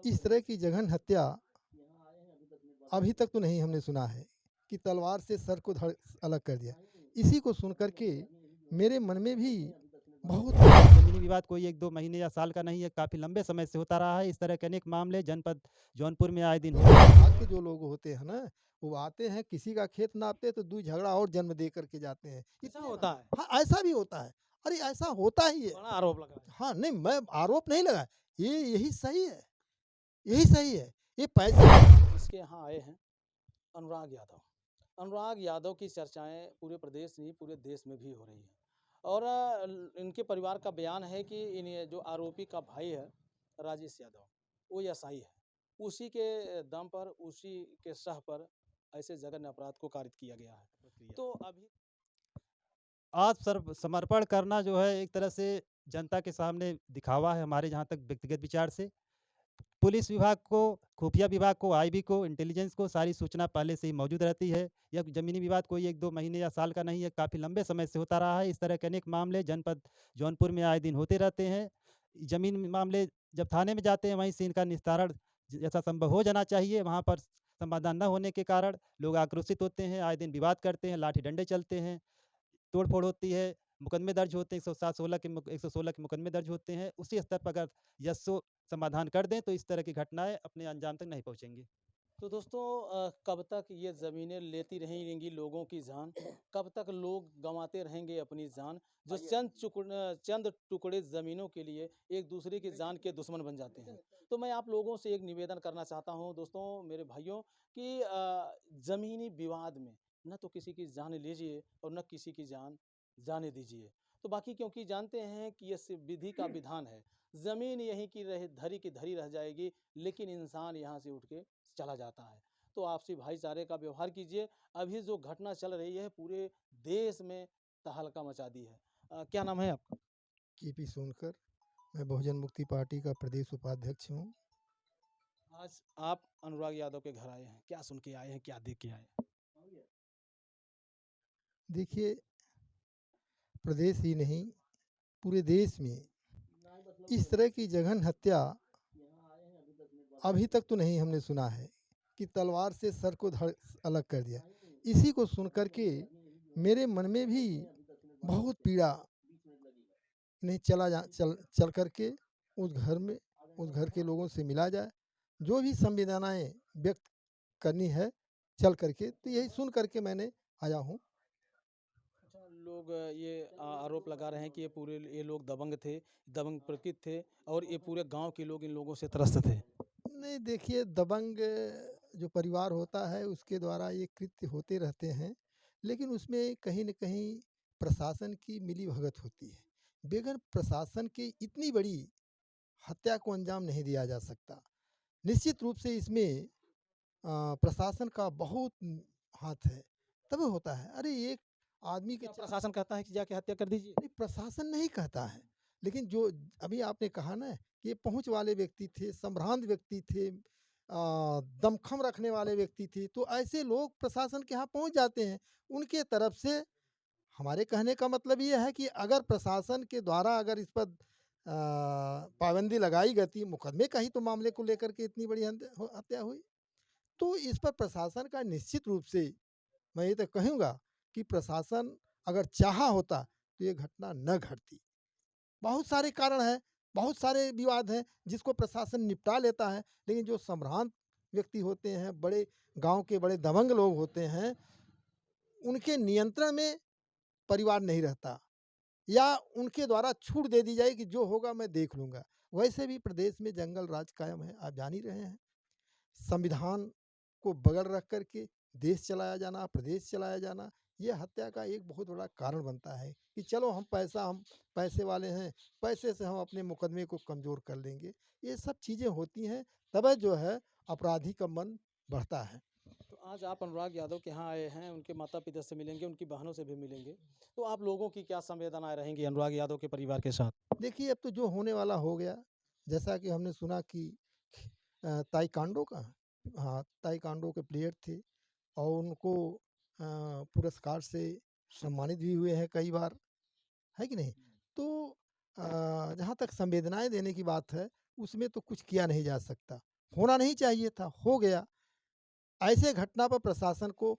इस तरह की जघन्य हत्या अभी तक तो नहीं हमने सुना है कि तलवार से सर को धड़ अलग कर दिया। इसी को सुन कर के मेरे मन में भी बहुत ज़मीनी विवाद कोई 1-2 महीने या साल का नहीं है, काफ़ी लंबे समय से होता रहा है। इस तरह के अनेक मामले जनपद जौनपुर में आए दिन होते हैं। विभाग के जो लोग होते हैं ना, वो आते हैं किसी का खेत नापते तो 2 झगड़ा और जन्म दे कर के जाते हैं। ऐसा इतने होता है? हाँ, ऐसा भी होता है। अरे ऐसा होता ही है। बड़ा आरोप लगा है। हाँ, नहीं मैं आरोप नहीं लगाया। यही सही है, यही सही है। ये पैसे जिसके यहाँ आए हैं अनुराग यादव। अनुराग यादव की चर्चाएँ पूरे प्रदेश नहीं, पूरे देश में भी हो रही हैं। और इनके परिवार का बयान है कि इन ये जो आरोपी का भाई है, राजेश यादव, वो एसआई है। उसी के दम पर, उसी के शह पर ऐसे जघन्य अपराध को कारित किया गया है। तो अभी समर्पण करना जो है एक तरह से जनता के सामने दिखावा है हमारे जहाँ तक व्यक्तिगत विचार से। पुलिस विभाग को, खुफिया विभाग को, आईबी को, इंटेलिजेंस को सारी सूचना पहले से ही मौजूद रहती है। यह ज़मीनी विवाद कोई 1-2 महीने या साल का नहीं है, काफ़ी लंबे समय से होता रहा है। इस तरह के अनेक मामले जनपद जौनपुर में आए दिन होते रहते हैं। ज़मीन मामले जब थाने में जाते हैं वहीं से इनका निस्तारण जैसा संभव हो जाना चाहिए। वहाँ पर समाधान न होने के कारण लोग आक्रोशित होते हैं, आए दिन विवाद करते हैं, लाठी डंडे चलते हैं, तोड़-फोड़ होती है, मुकदमे दर्ज होते हैं, 116 के मुकदमे दर्ज होते हैं। उसी स्तर पर अगर यस्सो समाधान कर दें तो इस तरह की घटनाएँ अपने अंजाम तक नहीं पहुँचेंगी। तो दोस्तों कब तक ये ज़मीनें लेती रहेंगी लोगों की जान? कब तक लोग गँवाते रहेंगे अपनी जान? जो चंद टुकड़े ज़मीनों के लिए एक दूसरे की जान के दुश्मन बन जाते हैं। तो मैं आप लोगों से एक निवेदन करना चाहता हूँ दोस्तों, मेरे भाइयों कि ज़मीनी विवाद में ना तो किसी की जान लीजिए और ना किसी की जान जाने दीजिए। तो बाकी क्योंकि जानते हैं कि ये सिर्फ़ विधि का विधान है। ज़मीन यहीं की धरी रह जाएगी, लेकिन इंसान यहाँ से उठ के चला जाता है। तो आपसी भाईचारे का व्यवहार कीजिए। अभी जो घटना चल रही है पूरे देश में तहलका मचा दी है। क्या नाम है आपका? केपी सोनकर, मैं बहुजन मुक्ति पार्टी का प्रदेश उपाध्यक्ष हूँ। आज आप अनुराग यादव के घर आए हैं। क्या सुन के आए हैं? क्या देख के आए हैं? देखिए, प्रदेश ही नहीं, पूरे देश में इस तरह की जघन्य हत्या अभी तक तो नहीं हमने सुना है कि तलवार से सर को धड़ अलग कर दिया। इसी को सुन कर के मेरे मन में भी बहुत पीड़ा नहीं चल कर के उस घर के लोगों से मिला जाए, जो भी संवेदनाएं व्यक्त करनी है चल करके, तो यही सुन करके मैंने आया हूँ। अच्छा, लोग ये आरोप लगा रहे हैं कि ये लोग दबंग थे, दबंग प्रकृति थे और ये पूरे गाँव के लोग इन लोगों से त्रस्त थे। नहीं देखिए, दबंग जो परिवार होता है उसके द्वारा ये कृत्य होते रहते हैं, लेकिन उसमें कहीं न कहीं प्रशासन की मिलीभगत होती है। बगैर प्रशासन के इतनी बड़ी हत्या को अंजाम नहीं दिया जा सकता। निश्चित रूप से इसमें प्रशासन का बहुत हाथ है, तभी होता है। अरे एक आदमी के क्या प्रशासन कहता है कि जाके हत्या कर दीजिए? नहीं, प्रशासन नहीं कहता है, लेकिन जो अभी आपने कहा ना कि ये पहुँच वाले व्यक्ति थे, संभ्रांत व्यक्ति थे, दमखम रखने वाले व्यक्ति थे, तो ऐसे लोग प्रशासन के यहाँ पहुँच जाते हैं। उनके तरफ से हमारे कहने का मतलब ये है कि अगर प्रशासन के द्वारा अगर इस पर पाबंदी लगाई गई थी, मुकदमे का ही तो मामले को लेकर के इतनी बड़ी हत्या हुई, तो इस पर प्रशासन का निश्चित रूप से मैं ये तो कहूँगा कि प्रशासन अगर चाहा होता तो ये घटना न घटती। बहुत सारे कारण हैं, बहुत सारे विवाद हैं जिसको प्रशासन निपटा लेता है, लेकिन जो संभ्रांत व्यक्ति होते हैं, बड़े गाँव के बड़े दबंग लोग होते हैं, उनके नियंत्रण में परिवार नहीं रहता, या उनके द्वारा छूट दे दी जाए कि जो होगा मैं देख लूँगा। वैसे भी प्रदेश में जंगल राज कायम है, आप जान ही रहे हैं। संविधान को बगल रख कर के देश चलाया जाना, प्रदेश चलाया जाना, ये हत्या का एक बहुत बड़ा कारण बनता है कि चलो हम पैसे वाले हैं, पैसे से हम अपने मुकदमे को कमज़ोर कर लेंगे। ये सब चीज़ें होती हैं, तब जो है अपराधी का मन बढ़ता है। तो आज आप अनुराग यादव के यहाँ आए हैं, उनके माता-पिता से मिलेंगे, उनकी बहनों से भी मिलेंगे। तो आप लोगों की क्या संवेदनाएँ रहेंगी अनुराग यादव के परिवार के साथ? देखिए, अब तो जो होने वाला हो गया, जैसा कि हमने सुना कि ताइक्वांडो का हाँ, ताइक्वांडो के प्लेयर थे और उनको पुरस्कार से सम्मानित भी हुए हैं कई बार, है कि नहीं? तो जहाँ तक संवेदनाएँ देने की बात है, उसमें तो कुछ किया नहीं जा सकता। होना नहीं चाहिए था, हो गया। ऐसे घटना पर प्रशासन को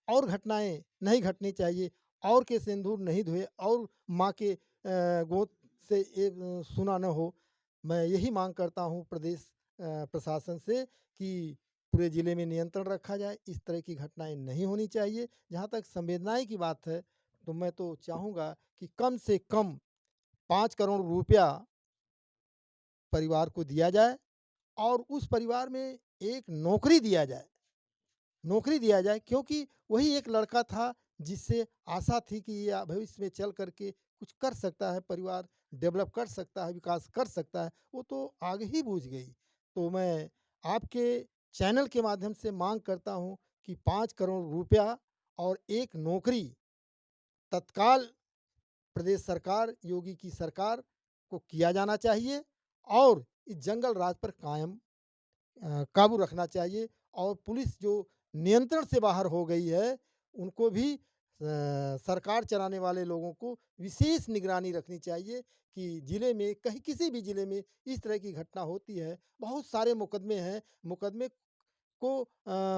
और घटनाएँ नहीं घटनी चाहिए, और के सिंदूर नहीं धुए, और माँ के गोद से ये सुना न हो। मैं यही माँग करता हूँ प्रदेश प्रशासन से कि पूरे ज़िले में नियंत्रण रखा जाए, इस तरह की घटनाएँ नहीं होनी चाहिए। जहाँ तक संवेदनाएँ की बात है, तो मैं तो चाहूँगा कि कम से कम 5 करोड़ रुपया परिवार को दिया जाए, और उस परिवार में एक नौकरी दिया जाए, क्योंकि वही एक लड़का था जिससे आशा थी कि ये भविष्य में चल कर के कुछ कर सकता है, परिवार डेवलप कर सकता है, विकास कर सकता है, वो तो आगे ही बूझ गई। तो मैं आपके चैनल के माध्यम से माँग करता हूँ कि 5 करोड़ रुपया और एक नौकरी तत्काल प्रदेश सरकार, योगी की सरकार को किया जाना चाहिए, और इस जंगल राज पर काबू रखना चाहिए, और पुलिस जो नियंत्रण से बाहर हो गई है, उनको भी सरकार चलाने वाले लोगों को विशेष निगरानी रखनी चाहिए कि ज़िले में कहीं किसी भी ज़िले में इस तरह की घटना होती है, बहुत सारे मुकदमे हैं, मुकदमे को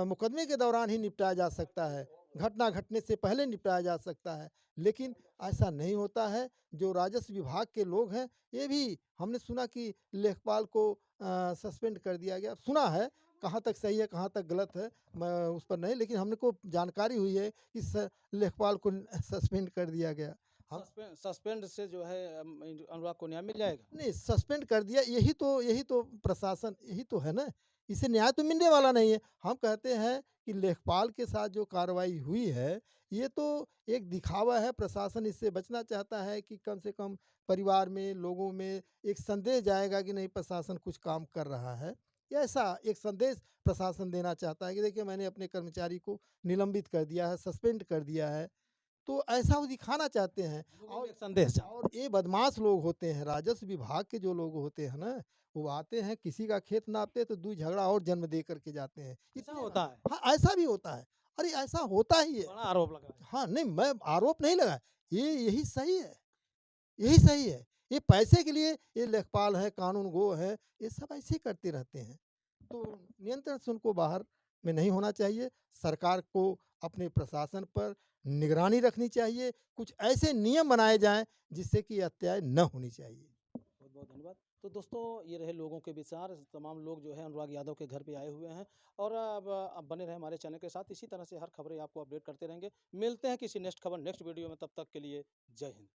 मुकदमे के दौरान ही निपटाया जा सकता है, घटना घटने से पहले निपटाया जा सकता है, लेकिन ऐसा नहीं होता है। जो राजस्व विभाग के लोग हैं, ये भी हमने सुना कि लेखपाल को सस्पेंड कर दिया गया। सुना है, कहाँ तक सही है, कहाँ तक गलत है, मैं उस पर नहीं, लेकिन हमने को जानकारी हुई है कि लेखपाल को सस्पेंड कर दिया गया। हम सस्पेंड से जो है अनुराग को न्याय मिल जाएगा? नहीं, सस्पेंड कर दिया, यही तो प्रशासन, यही तो है ना, इसे न्याय तो मिलने वाला नहीं है। हम कहते हैं कि लेखपाल के साथ जो कार्रवाई हुई है, ये तो एक दिखावा है, प्रशासन इससे बचना चाहता है कि कम से कम परिवार में, लोगों में एक संदेश जाएगा कि नहीं, प्रशासन कुछ काम कर रहा है। या ऐसा एक संदेश प्रशासन देना चाहता है कि देखिए, मैंने अपने कर्मचारी को निलंबित कर दिया है, सस्पेंड कर दिया है। तो ऐसा वो दिखाना चाहते हैं। लोगों में और एक संदेश जा और ये बदमाश लोग होते हैं, राजस्व विभाग के जो लोग होते हैं ना, वो आते हैं, किसी का खेत नापते तो 2 झगड़ा और जन्म दे करके जाते हैं। ऐसा इतने होता है? हाँ, ऐसा भी होता है। अरे ऐसा होता ही है। बड़ा आरोप लगा है। हाँ, नहीं, मैं आरोप नहीं लगाया, ये यही सही है। ये पैसे के लिए ये लेखपाल हैं, कानूनगो हैं, ये सब ऐसे ही करते रहते हैं। तो नियंत्रण से उनको बाहर में नहीं होना चाहिए। सरकार को अपने प्रशासन पर निगरानी रखनी चाहिए। कुछ ऐसे नियम बनाए जाएँ जिससे कि हत्याएँ न होनी चाहिए। बहुत-बहुत धन्यवाद। तो दोस्तों, ये रहे लोगों के विचार, तमाम लोग जो है अनुराग यादव के घर पे आए हुए हैं, और अब बने रहें हमारे चैनल के साथ। इसी तरह से हर खबरें आपको अपडेट करते रहेंगे। मिलते हैं किसी नेक्स्ट खबर, नेक्स्ट वीडियो में, तब तक के लिए जय हिंद।